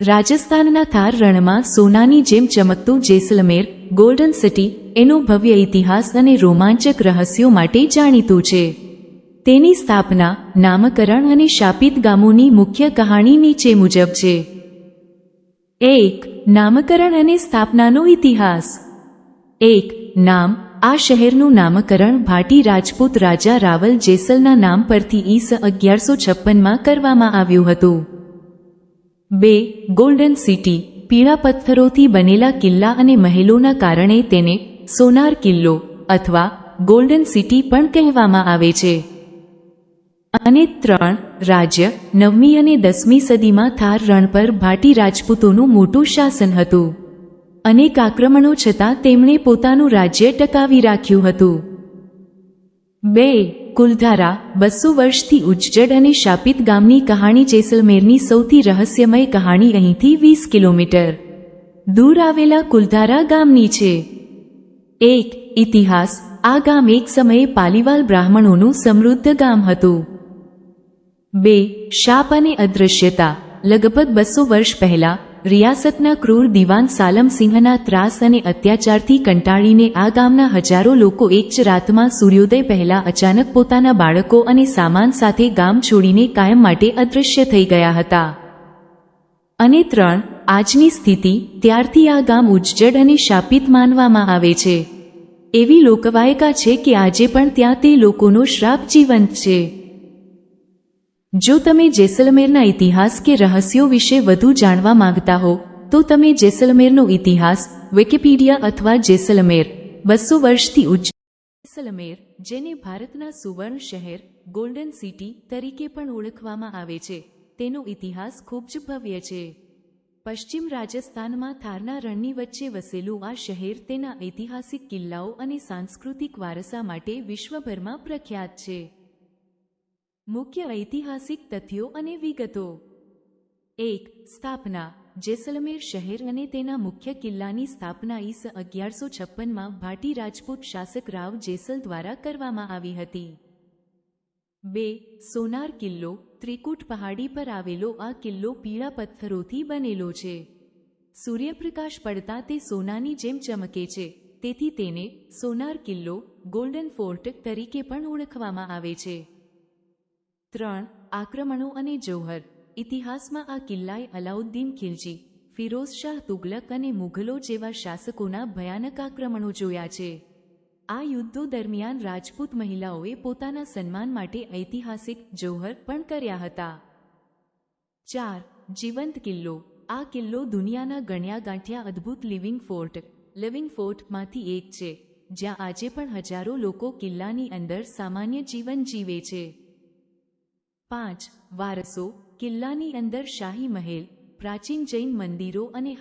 રાજસ્થાનના થાર રણમાં સોનાની જેમ ચમકતું જેસલમેર ગોલ્ડન સિટી એનો ભવ્ય ઇતિહાસ અને રોમાંચક રહસ્યો માટે જાણીતું છે। તેની સ્થાપના, નામકરણ અને શાપિત ગામોની મુખ્ય કહાણી નીચે મુજબ છે। 1. નામકરણ અને સ્થાપનાનો ઇતિહાસ। 1. નામ। આ શહેરનું નામકરણ ભાટી રાજપૂત રાજા રાવલ જેસલના નામ પરથી ઈસ 1156માં કરવામાં આવ્યું હતું। 2. Golden city. પીળા પથ્થરોથી બનેલા કિલ્લા અને મહેલોના કારણે તેને સોનાર કિલ્લો અથવા ગોલ્ડન સિટી પણ કહેવામાં આવે છે। અને 3. રાજ્ય। 9મી અને 10મી સદીમાં થાર રણ પર ભાટી રાજપૂતોનું મોટું શાસન હતું। અનેક આક્રમણો છતાં તેમણે પોતાનું રાજ્ય ટકાવી રાખ્યું હતું। 2. કુલધારા। 200 વર્ષથી ઉજ્જડ અને શાપિત ગામની કહાણી। જેસલમેરની સૌથી રહસ્યમય કહાણી અહીંથી 20 કિલોમીટર દૂર આવેલા કુલધારા ગામની છે। 1. ઇતિહાસ। આ ગામ એક સમયે પાલીવાલ બ્રાહ્મણોનું સમૃદ્ધ ગામ હતું। 2. શાપ અને અદૃશ્યતા। લગભગ 200 વર્ષ પહેલા રિયાસતના ક્રૂર દિવાન સાલમ સિંહના ત્રાસ અને અત્યાચારથી કંટાળીને આ ગામના હજારો લોકો એક જ રાતમાં સૂર્યોદય પહેલા અચાનક પોતાના બાળકો અને સામાન સાથે ગામ છોડીને કાયમ માટે અદૃશ્ય થઈ ગયા હતા। અને 3. આજની સ્થિતિ। ત્યારથી આ ગામ ઉજ્જડ અને શાપિત માનવામાં આવે છે। એવી લોકવાયકા છે કે આજે પણ ત્યાં તે લોકોનો શ્રાપ જીવંત છે। જો તમે જેસલમેરના ઇતિહાસ કે રહસ્યો વિશે વધુ જાણવા માંગતા હો તો તમે જેસલમેરનો ઇતિહાસ વિકિપીડિયા અથવા જેસલમેર 200 વર્ષથી જેસલમેર, જેને ભારતના સુવર્ણ શહેર ગોલ્ડન સિટી તરીકે પણ ઓળખવામાં આવે છે, તેનો ઇતિહાસ ખૂબ જ ભવ્ય છે। પશ્ચિમ રાજસ્થાનમાં થારના રણની વચ્ચે વસેલું આ શહેર તેના ઐતિહાસિક કિલ્લાઓ અને સાંસ્કૃતિક વારસા માટે વિશ્વભરમાં પ્રખ્યાત છે। મુખ્ય ઐતિહાસિક તથ્યો અને વિગતો। 1. સ્થાપના। જેસલમેર શહેર અને તેના મુખ્ય કિલ્લાની સ્થાપના ઈસ 1156માં ભાટી રાજપૂત શાસક રાવ જેસલ દ્વારા કરવામાં આવી હતી। 2. સોનાર કિલ્લો। ત્રિકૂટ પહાડી પર આવેલો આ કિલ્લો પીળા પથ્થરોથી બનેલો છે। સૂર્યપ્રકાશ પડતા તે સોનાની જેમ ચમકે છે, તેથી તેને સોનાર કિલ્લો ગોલ્ડન ફોર્ટ તરીકે પણ ઓળખવામાં આવે છે। 3. આક્રમણો અને જૌહર। ઇતિહાસમાં આ કિલ્લાએ અલાઉદ્દીન ખિલજી, ફિરોઝ શાહ તુગલક અને મુઘલો જેવા શાસકોના ભયાનક આક્રમણો જોયા છે। આ યુદ્ધો દરમિયાન રાજપૂત મહિલાઓએ પોતાના સન્માન માટે ઐતિહાસિક જૌહર પણ કર્યા હતા। 4. જીવંત કિલ્લો। આ કિલ્લો દુનિયાના ગણ્યા ગાંઠ્યા અદ્ભુત લિવિંગ ફોર્ટમાંથી એક છે, જ્યાં આજે પણ હજારો લોકો કિલ્લાની અંદર સામાન્ય જીવન જીવે છે। 5. વારસો। કિલ્લાની અંદર શાહી મહેલ, પ્રાચીન જૈન મંદિરો અને